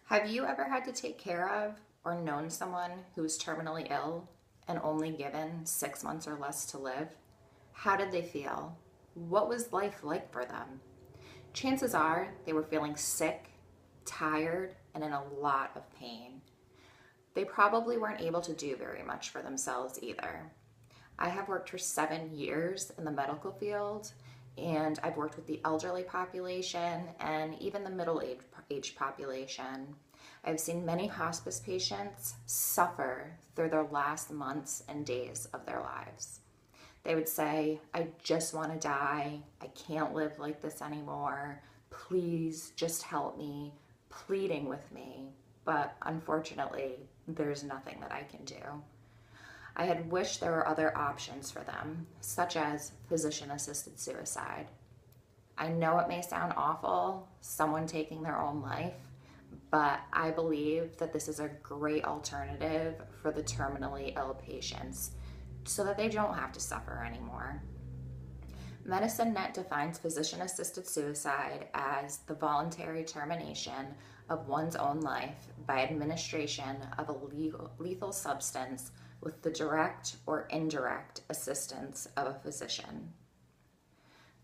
Have you ever had to take care of or known someone who was terminally ill and only given 6 months or less to live? How did they feel? What was life like for them? Chances are they were feeling sick, tired, and in a lot of pain. They probably weren't able to do very much for themselves either. I have worked for 7 years in the medical field, and I've worked with the elderly population and even the middle-aged population. I've seen many hospice patients suffer through their last months and days of their lives. They would say, I just want to die. I can't live like this anymore. Please just help me, pleading with me. But unfortunately, there's nothing that I can do. I had wished there were other options for them, such as physician-assisted suicide. I know it may sound awful, someone taking their own life, but I believe that this is a great alternative for the terminally ill patients so that they don't have to suffer anymore. Medicine Net defines physician-assisted suicide as the voluntary termination of one's own life by administration of a lethal substance with the direct or indirect assistance of a physician.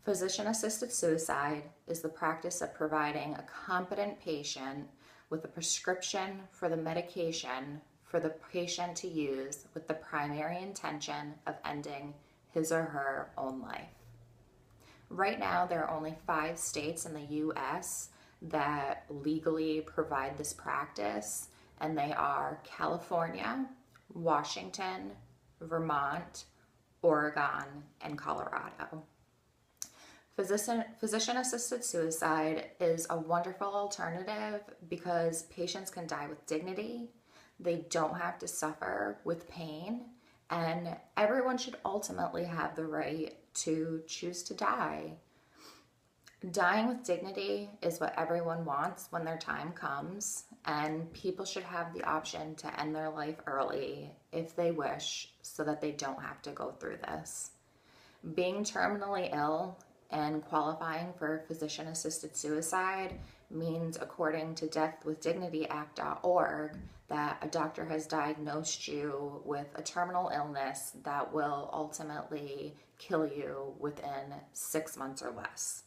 Physician-assisted suicide is the practice of providing a competent patient with a prescription for the medication for the patient to use with the primary intention of ending his or her own life. Right now, there are only 5 states in the US that legally provide this practice, and they are California, Washington, Vermont, Oregon, and Colorado. Physician-assisted suicide is a wonderful alternative because patients can die with dignity, they don't have to suffer with pain, and everyone should ultimately have the right to choose to die. Dying with dignity is what everyone wants when their time comes, and people should have the option to end their life early if they wish so that they don't have to go through this. Being terminally ill and qualifying for physician-assisted suicide means, according to deathwithdignityAct.org, that a doctor has diagnosed you with a terminal illness that will ultimately kill you within 6 months or less.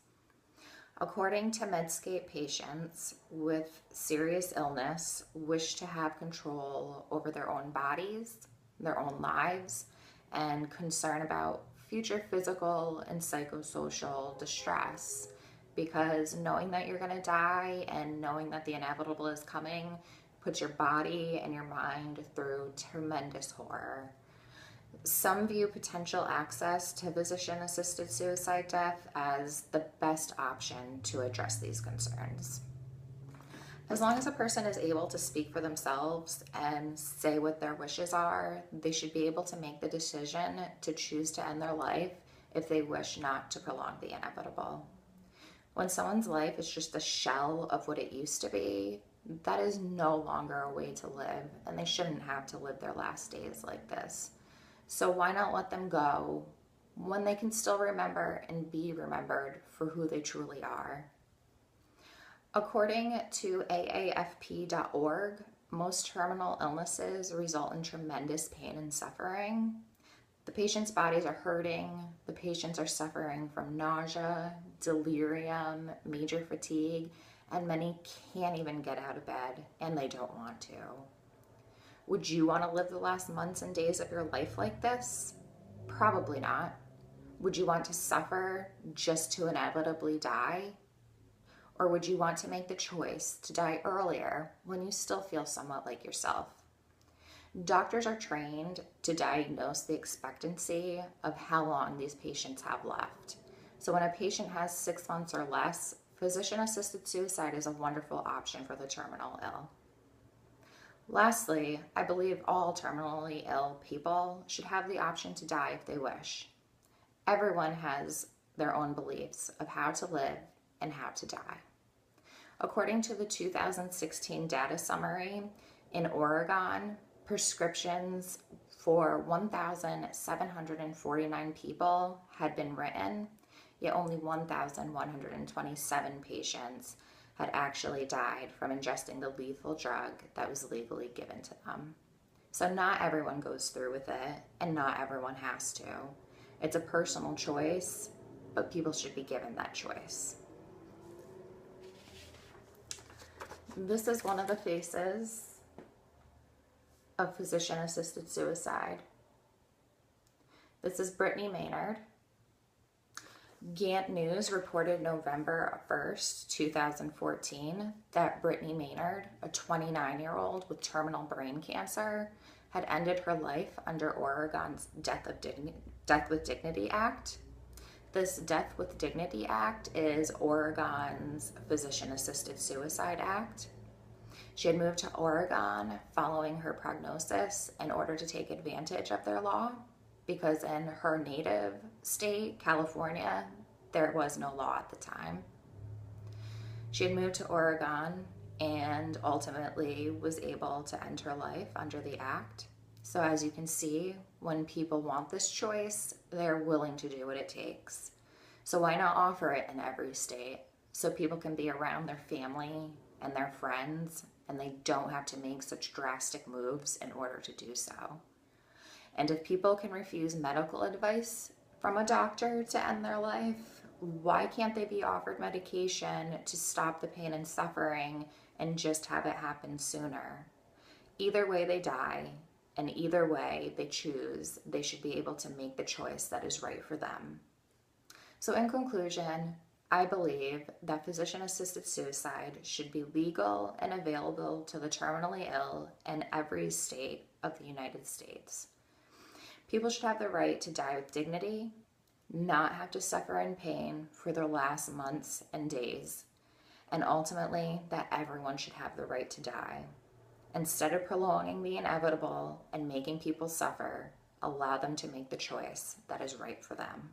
According to Medscape, patients with serious illness wish to have control over their own bodies, their own lives, and concern about future physical and psychosocial distress, because knowing that you're going to die and knowing that the inevitable is coming puts your body and your mind through tremendous horror. Some view potential access to physician-assisted suicide death as the best option to address these concerns. As long as a person is able to speak for themselves and say what their wishes are, they should be able to make the decision to choose to end their life if they wish not to prolong the inevitable. When someone's life is just a shell of what it used to be, that is no longer a way to live, and they shouldn't have to live their last days like this. So why not let them go when they can still remember and be remembered for who they truly are? According to AAFP.org, most terminal illnesses result in tremendous pain and suffering. The patient's bodies are hurting, the patients are suffering from nausea, delirium, major fatigue, and many can't even get out of bed, and they don't want to. Would you want to live the last months and days of your life like this? Probably not. Would you want to suffer just to inevitably die? Or would you want to make the choice to die earlier when you still feel somewhat like yourself? Doctors are trained to diagnose the expectancy of how long these patients have left. So when a patient has 6 months or less, physician-assisted suicide is a wonderful option for the terminal ill. Lastly, I believe all terminally ill people should have the option to die if they wish. Everyone has their own beliefs of how to live and how to die. According to the 2016 data summary, in Oregon, prescriptions for 1,749 people had been written, yet only 1,127 patients had actually died from ingesting the lethal drug that was legally given to them. So not everyone goes through with it, and not everyone has to. It's a personal choice, but people should be given that choice. This is one of the faces of physician-assisted suicide. This is Brittany Maynard. Gant News reported November 1st, 2014, that Brittany Maynard, a 29-year-old with terminal brain cancer, had ended her life under Oregon's Death with Dignity Act. This Death with Dignity Act is Oregon's Physician-Assisted Suicide Act. She had moved to Oregon following her prognosis in order to take advantage of their law, because in her native state, California, there was no law at the time. She had moved to Oregon and ultimately was able to end her life under the act. So as you can see, when people want this choice, they're willing to do what it takes. So why not offer it in every state so people can be around their family and their friends, and they don't have to make such drastic moves in order to do so? And if people can refuse medical advice from a doctor to end their life, why can't they be offered medication to stop the pain and suffering and just have it happen sooner? Either way they die, and either way they choose, they should be able to make the choice that is right for them. So in conclusion, I believe that physician-assisted suicide should be legal and available to the terminally ill in every state of the United States. People should have the right to die with dignity, not have to suffer in pain for their last months and days, and ultimately that everyone should have the right to die. Instead of prolonging the inevitable and making people suffer, allow them to make the choice that is right for them.